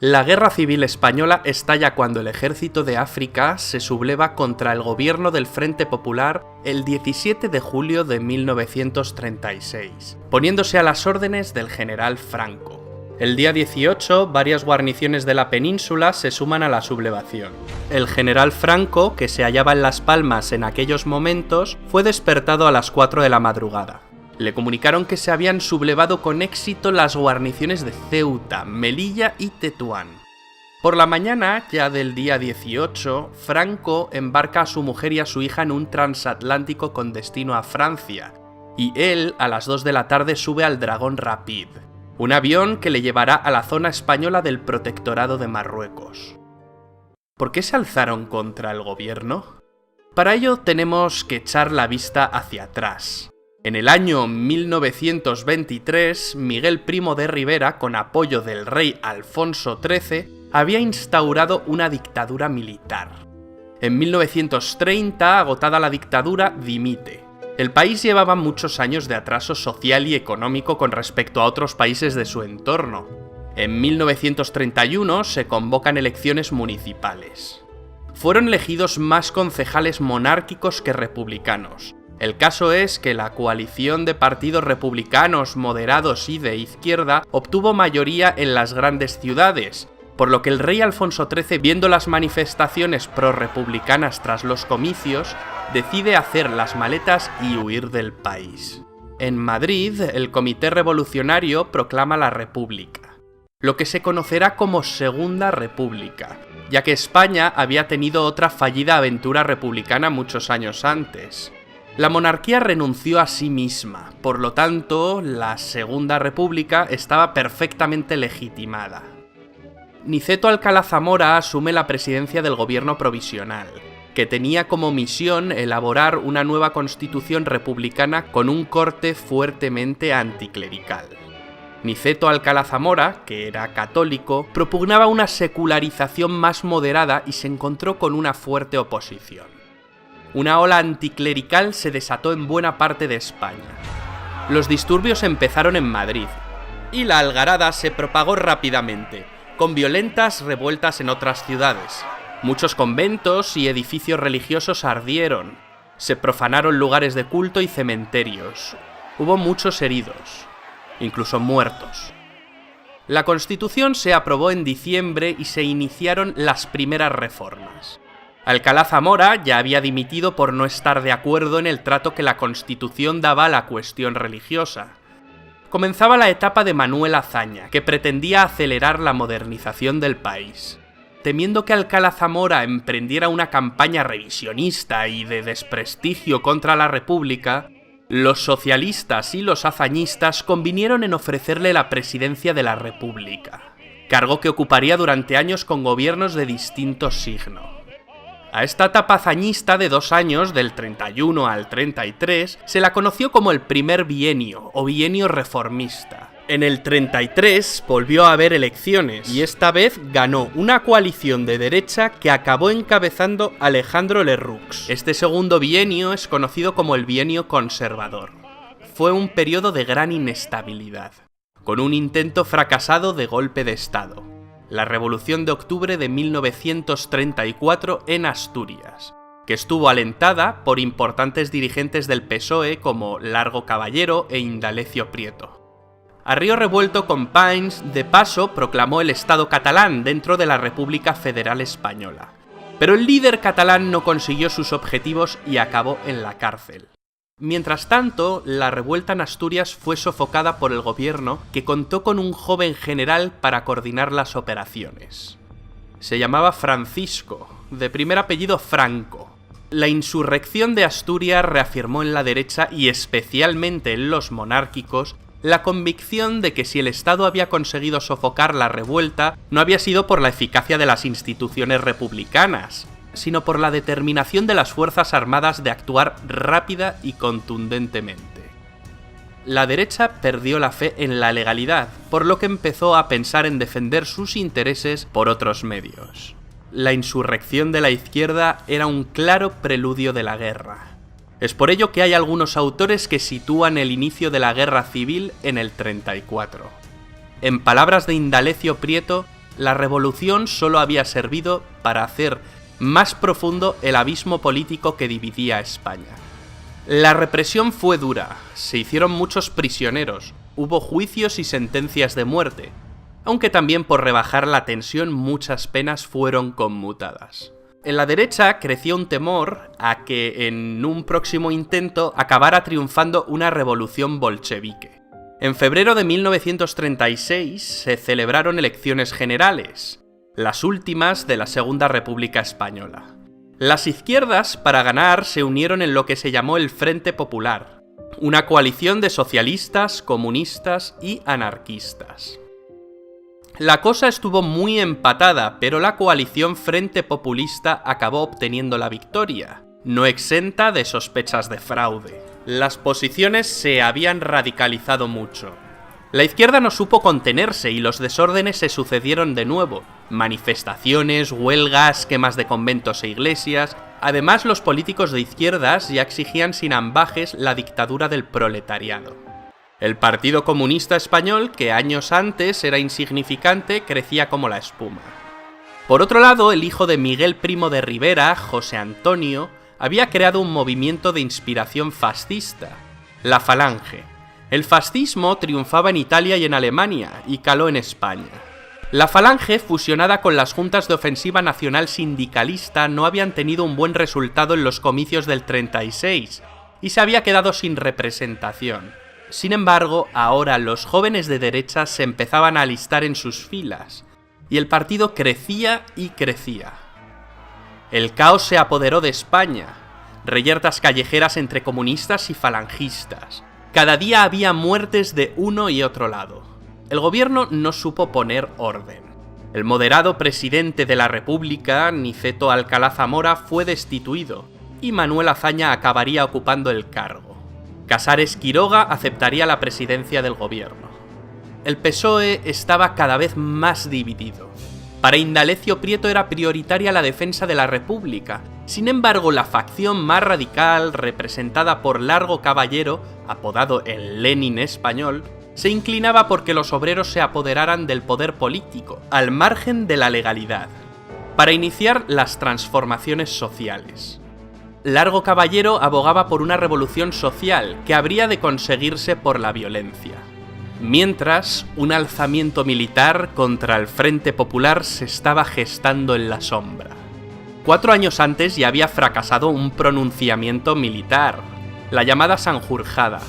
La Guerra Civil Española estalla cuando el ejército de África se subleva contra el gobierno del Frente Popular el 17 de julio de 1936, poniéndose a las órdenes del general Franco. El día 18, varias guarniciones de la península se suman a la sublevación. El general Franco, que se hallaba en Las Palmas en aquellos momentos, fue despertado a las 4 de la madrugada. Le comunicaron que se habían sublevado con éxito las guarniciones de Ceuta, Melilla y Tetuán. Por la mañana, ya del día 18, Franco embarca a su mujer y a su hija en un transatlántico con destino a Francia, y él, a las 2 de la tarde, sube al Dragón Rapid, un avión que le llevará a la zona española del Protectorado de Marruecos. ¿Por qué se alzaron contra el gobierno? Para ello tenemos que echar la vista hacia atrás. En el año 1923, Miguel Primo de Rivera, con apoyo del rey Alfonso XIII, había instaurado una dictadura militar. En 1930, agotada la dictadura, dimite. El país llevaba muchos años de atraso social y económico con respecto a otros países de su entorno. En 1931 se convocan elecciones municipales. Fueron elegidos más concejales monárquicos que republicanos. El caso es que la coalición de partidos republicanos, moderados y de izquierda obtuvo mayoría en las grandes ciudades, por lo que el rey Alfonso XIII, viendo las manifestaciones pro-republicanas tras los comicios, decide hacer las maletas y huir del país. En Madrid, el Comité Revolucionario proclama la República, lo que se conocerá como Segunda República, ya que España había tenido otra fallida aventura republicana muchos años antes. La monarquía renunció a sí misma, por lo tanto, la Segunda República estaba perfectamente legitimada. Niceto Alcalá Zamora asume la presidencia del gobierno provisional, que tenía como misión elaborar una nueva constitución republicana con un corte fuertemente anticlerical. Niceto Alcalá Zamora, que era católico, propugnaba una secularización más moderada y se encontró con una fuerte oposición. Una ola anticlerical se desató en buena parte de España. Los disturbios empezaron en Madrid, y la algarada se propagó rápidamente, con violentas revueltas en otras ciudades. Muchos conventos y edificios religiosos ardieron, se profanaron lugares de culto y cementerios. Hubo muchos heridos, incluso muertos. La Constitución se aprobó en diciembre y se iniciaron las primeras reformas. Alcalá Zamora ya había dimitido por no estar de acuerdo en el trato que la Constitución daba a la cuestión religiosa. Comenzaba la etapa de Manuel Azaña, que pretendía acelerar la modernización del país. Temiendo que Alcalá Zamora emprendiera una campaña revisionista y de desprestigio contra la República, los socialistas y los azañistas convinieron en ofrecerle la presidencia de la República, cargo que ocuparía durante años con gobiernos de distinto signo. A esta etapa hazañista de 2 años, del 31 al 33, se la conoció como el primer bienio, o bienio reformista. En el 33 volvió a haber elecciones, y esta vez ganó una coalición de derecha que acabó encabezando Alejandro Lerroux. Este segundo bienio es conocido como el bienio conservador. Fue un periodo de gran inestabilidad, con un intento fracasado de golpe de Estado. La Revolución de Octubre de 1934 en Asturias, que estuvo alentada por importantes dirigentes del PSOE como Largo Caballero e Indalecio Prieto. A río revuelto con Païns, de paso proclamó el Estado catalán dentro de la República Federal Española, pero el líder catalán no consiguió sus objetivos y acabó en la cárcel. Mientras tanto, la revuelta en Asturias fue sofocada por el gobierno, que contó con un joven general para coordinar las operaciones. Se llamaba Francisco, de primer apellido Franco. La insurrección de Asturias reafirmó en la derecha y especialmente en los monárquicos la convicción de que si el Estado había conseguido sofocar la revuelta, no había sido por la eficacia de las instituciones republicanas, sino por la determinación de las Fuerzas Armadas de actuar rápida y contundentemente. La derecha perdió la fe en la legalidad, por lo que empezó a pensar en defender sus intereses por otros medios. La insurrección de la izquierda era un claro preludio de la guerra. Es por ello que hay algunos autores que sitúan el inicio de la guerra civil en el 34. En palabras de Indalecio Prieto, la revolución solo había servido para hacer más profundo el abismo político que dividía a España. La represión fue dura, se hicieron muchos prisioneros, hubo juicios y sentencias de muerte, aunque también por rebajar la tensión muchas penas fueron conmutadas. En la derecha creció un temor a que en un próximo intento acabara triunfando una revolución bolchevique. En febrero de 1936 se celebraron elecciones generales, las últimas de la Segunda República Española. Las izquierdas, para ganar, se unieron en lo que se llamó el Frente Popular, una coalición de socialistas, comunistas y anarquistas. La cosa estuvo muy empatada, pero la coalición Frente Populista acabó obteniendo la victoria, no exenta de sospechas de fraude. Las posiciones se habían radicalizado mucho. La izquierda no supo contenerse y los desórdenes se sucedieron de nuevo. Manifestaciones, huelgas, quemas de conventos e iglesias. Además, los políticos de izquierdas ya exigían sin ambages la dictadura del proletariado. El Partido Comunista Español, que años antes era insignificante, crecía como la espuma. Por otro lado, el hijo de Miguel Primo de Rivera, José Antonio, había creado un movimiento de inspiración fascista, la Falange. El fascismo triunfaba en Italia y en Alemania, y caló en España. La Falange, fusionada con las juntas de ofensiva nacional sindicalista, no habían tenido un buen resultado en los comicios del 36, y se había quedado sin representación. Sin embargo, ahora los jóvenes de derecha se empezaban a alistar en sus filas, y el partido crecía y crecía. El caos se apoderó de España, reyertas callejeras entre comunistas y falangistas. Cada día había muertes de uno y otro lado. El gobierno no supo poner orden. El moderado presidente de la República, Niceto Alcalá Zamora, fue destituido, y Manuel Azaña acabaría ocupando el cargo. Casares Quiroga aceptaría la presidencia del gobierno. El PSOE estaba cada vez más dividido. Para Indalecio Prieto era prioritaria la defensa de la República. Sin embargo, la facción más radical, representada por Largo Caballero, apodado el Lenin español, se inclinaba porque los obreros se apoderaran del poder político, al margen de la legalidad, para iniciar las transformaciones sociales. Largo Caballero abogaba por una revolución social que habría de conseguirse por la violencia. Mientras, un alzamiento militar contra el Frente Popular se estaba gestando en la sombra. 4 años antes ya había fracasado un pronunciamiento militar, la llamada Sanjurjada.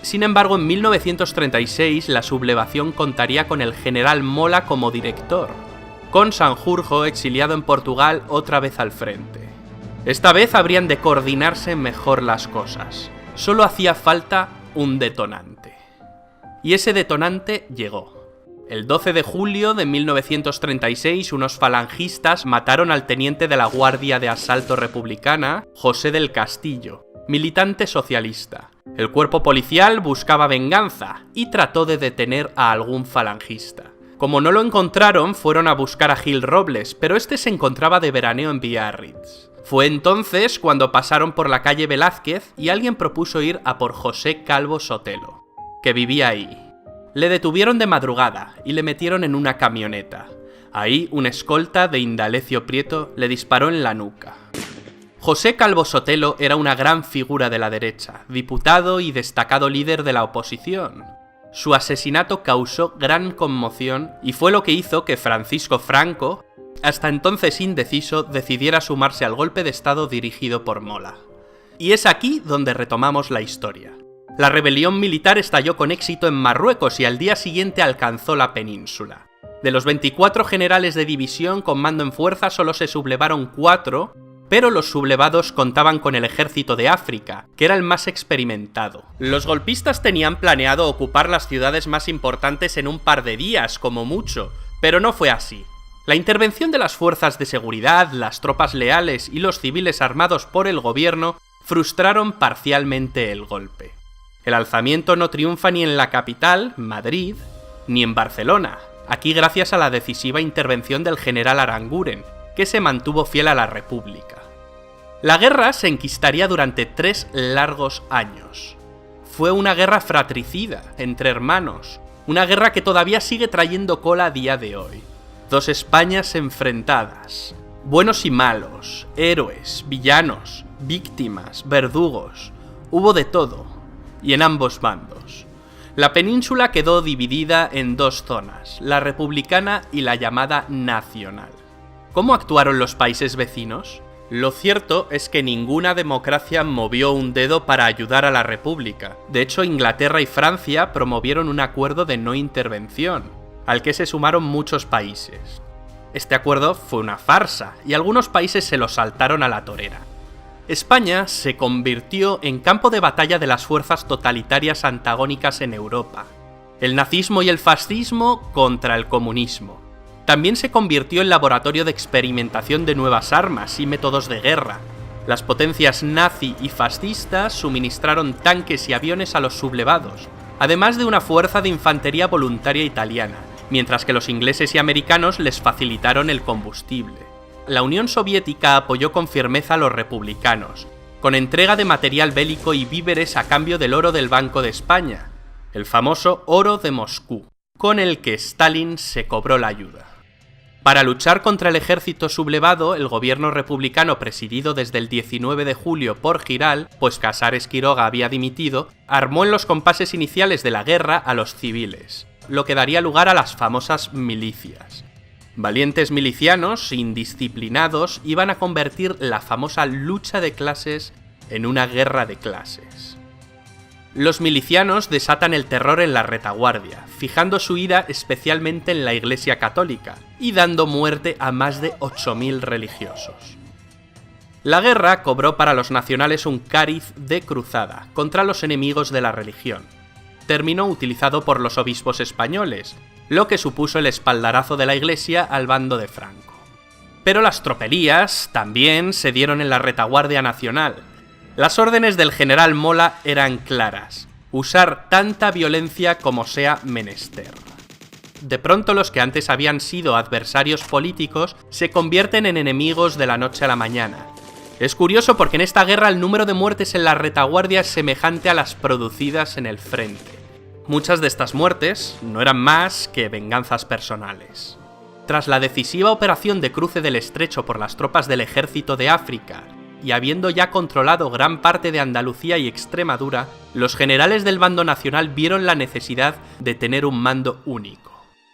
Sin embargo, en 1936 la sublevación contaría con el general Mola como director, con Sanjurjo exiliado en Portugal otra vez al frente. Esta vez habrían de coordinarse mejor las cosas. Solo hacía falta un detonante. Y ese detonante llegó. El 12 de julio de 1936, unos falangistas mataron al teniente de la Guardia de Asalto Republicana, José del Castillo, militante socialista. El cuerpo policial buscaba venganza y trató de detener a algún falangista. Como no lo encontraron, fueron a buscar a Gil Robles, pero este se encontraba de veraneo en Biarritz. Fue entonces cuando pasaron por la calle Velázquez y alguien propuso ir a por José Calvo Sotelo, que vivía ahí. Le detuvieron de madrugada y le metieron en una camioneta. Ahí un escolta de Indalecio Prieto le disparó en la nuca. José Calvo Sotelo era una gran figura de la derecha, diputado y destacado líder de la oposición. Su asesinato causó gran conmoción y fue lo que hizo que Francisco Franco, hasta entonces indeciso, decidiera sumarse al golpe de estado dirigido por Mola. Y es aquí donde retomamos la historia. La rebelión militar estalló con éxito en Marruecos y al día siguiente alcanzó la península. De los 24 generales de división con mando en fuerza solo se sublevaron 4, pero los sublevados contaban con el ejército de África, que era el más experimentado. Los golpistas tenían planeado ocupar las ciudades más importantes en un par de días, como mucho, pero no fue así. La intervención de las fuerzas de seguridad, las tropas leales y los civiles armados por el gobierno frustraron parcialmente el golpe. El alzamiento no triunfa ni en la capital, Madrid, ni en Barcelona, aquí gracias a la decisiva intervención del general Aranguren, que se mantuvo fiel a la República. La guerra se enquistaría durante 3 largos años. Fue una guerra fratricida, entre hermanos, una guerra que todavía sigue trayendo cola a día de hoy. dos Españas enfrentadas. Buenos y malos, héroes, villanos, víctimas, verdugos. Hubo de todo, y en ambos bandos. La península quedó dividida en dos zonas, la republicana y la llamada nacional. ¿Cómo actuaron los países vecinos? Lo cierto es que ninguna democracia movió un dedo para ayudar a la República. De hecho, Inglaterra y Francia promovieron un acuerdo de no intervención, al que se sumaron muchos países. Este acuerdo fue una farsa, y algunos países se lo saltaron a la torera. España se convirtió en campo de batalla de las fuerzas totalitarias antagónicas en Europa. El nazismo y el fascismo contra el comunismo. También se convirtió en laboratorio de experimentación de nuevas armas y métodos de guerra. Las potencias nazi y fascistas suministraron tanques y aviones a los sublevados, además de una fuerza de infantería voluntaria italiana, mientras que los ingleses y americanos les facilitaron el combustible. La Unión Soviética apoyó con firmeza a los republicanos, con entrega de material bélico y víveres a cambio del oro del Banco de España, el famoso oro de Moscú, con el que Stalin se cobró la ayuda. Para luchar contra el ejército sublevado, el gobierno republicano presidido desde el 19 de julio por Giral, pues Casares Quiroga había dimitido, armó en los compases iniciales de la guerra a los civiles, lo que daría lugar a las famosas milicias. Valientes milicianos, indisciplinados, iban a convertir la famosa lucha de clases en una guerra de clases. Los milicianos desatan el terror en la retaguardia, fijando su ira especialmente en la Iglesia Católica y dando muerte a más de 8.000 religiosos. La guerra cobró para los nacionales un cariz de cruzada contra los enemigos de la religión. Terminó utilizado por los obispos españoles, lo que supuso el espaldarazo de la Iglesia al bando de Franco. Pero las tropelías también se dieron en la retaguardia nacional. Las órdenes del general Mola eran claras: usar tanta violencia como sea menester. De pronto los que antes habían sido adversarios políticos se convierten en enemigos de la noche a la mañana. Es curioso porque en esta guerra el número de muertes en la retaguardia es semejante a las producidas en el frente. Muchas de estas muertes no eran más que venganzas personales. Tras la decisiva operación de cruce del Estrecho por las tropas del Ejército de África, y habiendo ya controlado gran parte de Andalucía y Extremadura, los generales del bando nacional vieron la necesidad de tener un mando único.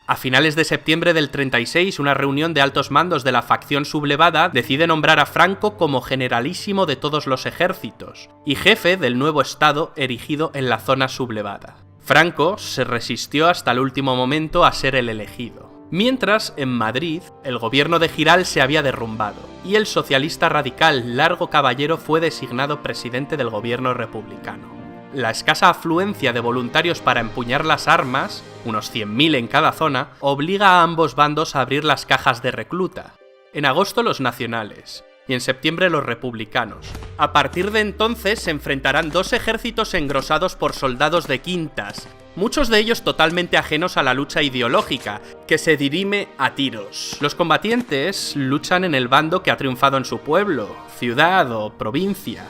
A finales de septiembre del 36, una reunión de altos mandos de la facción sublevada decide nombrar a Franco como generalísimo de todos los ejércitos y jefe del nuevo estado erigido en la zona sublevada. Franco se resistió hasta el último momento a ser el elegido. Mientras, en Madrid, el gobierno de Giral se había derrumbado, y el socialista radical Largo Caballero fue designado presidente del gobierno republicano. La escasa afluencia de voluntarios para empuñar las armas, unos 100.000 en cada zona, obliga a ambos bandos a abrir las cajas de recluta. En agosto los nacionales, y en septiembre los republicanos. A partir de entonces se enfrentarán dos ejércitos engrosados por soldados de quintas, muchos de ellos totalmente ajenos a la lucha ideológica, que se dirime a tiros. Los combatientes luchan en el bando que ha triunfado en su pueblo, ciudad o provincia.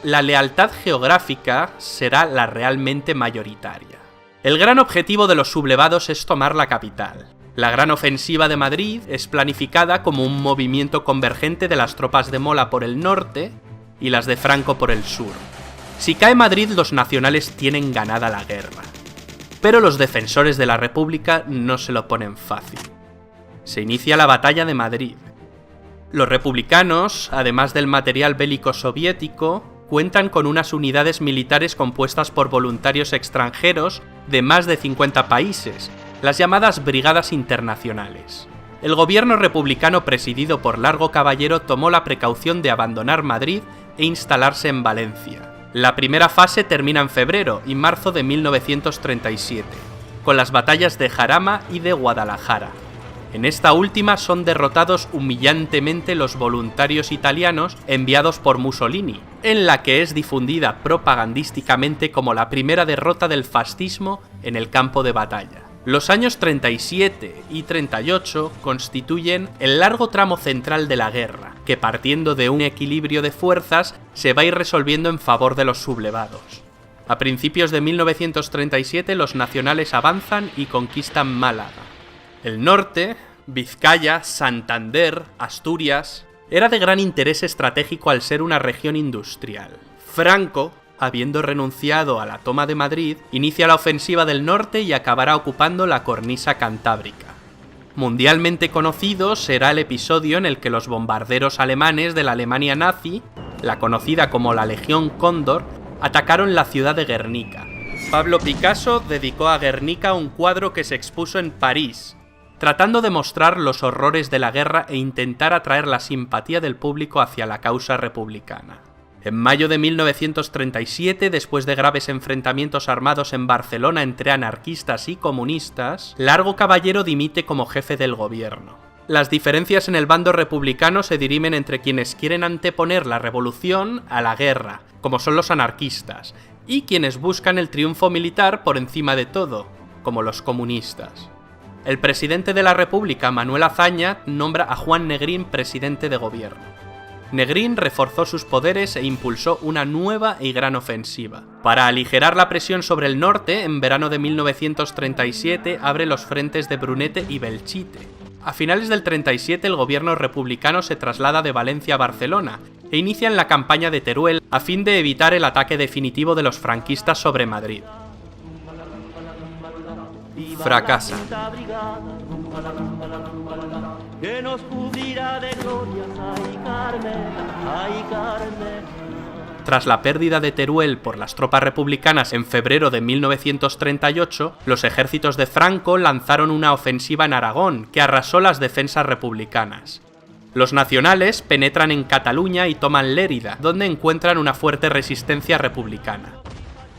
La lealtad geográfica será la realmente mayoritaria. El gran objetivo de los sublevados es tomar la capital. La gran ofensiva de Madrid es planificada como un movimiento convergente de las tropas de Mola por el norte y las de Franco por el sur. Si cae Madrid, los nacionales tienen ganada la guerra. Pero los defensores de la República no se lo ponen fácil. Se inicia la batalla de Madrid. Los republicanos, además del material bélico soviético, cuentan con unas unidades militares compuestas por voluntarios extranjeros de más de 50 países, las llamadas Brigadas Internacionales. El gobierno republicano presidido por Largo Caballero tomó la precaución de abandonar Madrid e instalarse en Valencia. La primera fase termina en febrero y marzo de 1937, con las batallas de Jarama y de Guadalajara. En esta última son derrotados humillantemente los voluntarios italianos enviados por Mussolini, en la que es difundida propagandísticamente como la primera derrota del fascismo en el campo de batalla. Los años 37 y 38 constituyen el largo tramo central de la guerra, que partiendo de un equilibrio de fuerzas se va a ir resolviendo en favor de los sublevados. A principios de 1937 los nacionales avanzan y conquistan Málaga. El norte, Vizcaya, Santander, Asturias... Era de gran interés estratégico al ser una región industrial. Franco, habiendo renunciado a la toma de Madrid, inicia la ofensiva del norte y acabará ocupando la cornisa cantábrica. Mundialmente conocido será el episodio en el que los bombarderos alemanes de la Alemania nazi, la conocida como la Legión Cóndor, atacaron la ciudad de Guernica. Pablo Picasso dedicó a Guernica un cuadro que se expuso en París, tratando de mostrar los horrores de la guerra e intentar atraer la simpatía del público hacia la causa republicana. En mayo de 1937, después de graves enfrentamientos armados en Barcelona entre anarquistas y comunistas, Largo Caballero dimite como jefe del gobierno. Las diferencias en el bando republicano se dirimen entre quienes quieren anteponer la revolución a la guerra, como son los anarquistas, y quienes buscan el triunfo militar por encima de todo, como los comunistas. El presidente de la República, Manuel Azaña, nombra a Juan Negrín presidente de gobierno. Negrín reforzó sus poderes e impulsó una nueva y gran ofensiva. Para aligerar la presión sobre el norte, en verano de 1937 abre los frentes de Brunete y Belchite. A finales del 37 el gobierno republicano se traslada de Valencia a Barcelona e inician la campaña de Teruel a fin de evitar el ataque definitivo de los franquistas sobre Madrid. Fracasa. Tras la pérdida de Teruel por las tropas republicanas en febrero de 1938, los ejércitos de Franco lanzaron una ofensiva en Aragón que arrasó las defensas republicanas. Los nacionales penetran en Cataluña y toman Lérida, donde encuentran una fuerte resistencia republicana.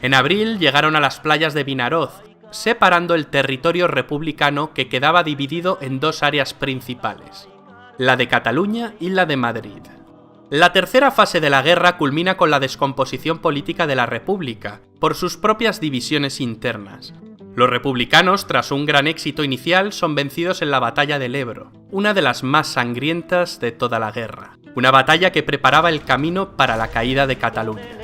En abril llegaron a las playas de Vinaroz, separando el territorio republicano que quedaba dividido en dos áreas principales, la de Cataluña y la de Madrid. La tercera fase de la guerra culmina con la descomposición política de la República, por sus propias divisiones internas. Los republicanos, tras un gran éxito inicial, son vencidos en la batalla del Ebro, una de las más sangrientas de toda la guerra, una batalla que preparaba el camino para la caída de Cataluña.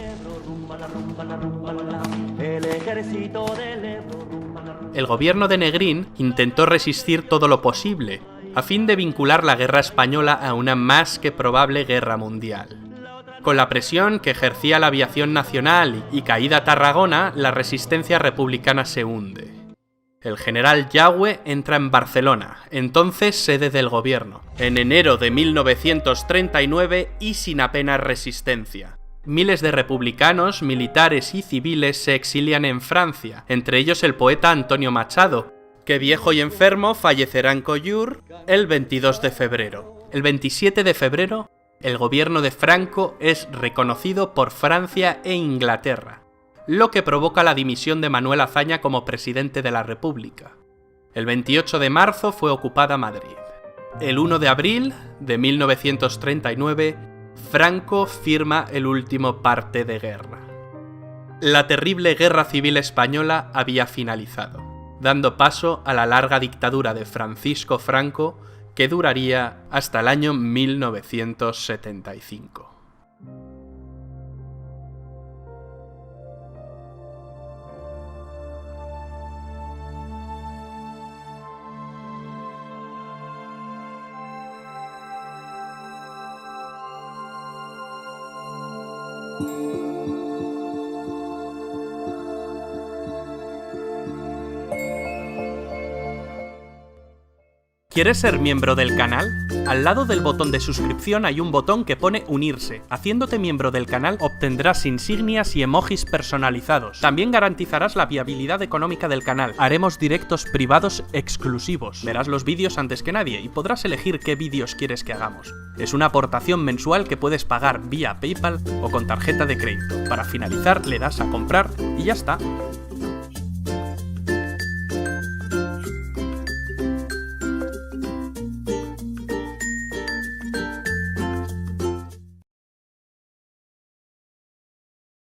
El gobierno de Negrín intentó resistir todo lo posible, a fin de vincular la guerra española a una más que probable guerra mundial. Con la presión que ejercía la aviación nacional y caída Tarragona, la resistencia republicana se hunde. El general Yagüe entra en Barcelona, entonces sede del gobierno, en enero de 1939 y sin apenas resistencia. Miles de republicanos, militares y civiles se exilian en Francia, entre ellos el poeta Antonio Machado, que viejo y enfermo fallecerá en Collioure el 22 de febrero. El 27 de febrero, el gobierno de Franco es reconocido por Francia e Inglaterra, lo que provoca la dimisión de Manuel Azaña como presidente de la República. El 28 de marzo fue ocupada Madrid. El 1 de abril de 1939, Franco firma el último parte de guerra. La terrible Guerra Civil Española había finalizado, dando paso a la larga dictadura de Francisco Franco, que duraría hasta el año 1975. ¿Quieres ser miembro del canal? Al lado del botón de suscripción hay un botón que pone unirse. Haciéndote miembro del canal obtendrás insignias y emojis personalizados. También garantizarás la viabilidad económica del canal. Haremos directos privados exclusivos. Verás los vídeos antes que nadie y podrás elegir qué vídeos quieres que hagamos. Es una aportación mensual que puedes pagar vía PayPal o con tarjeta de crédito. Para finalizar le das a comprar y ya está.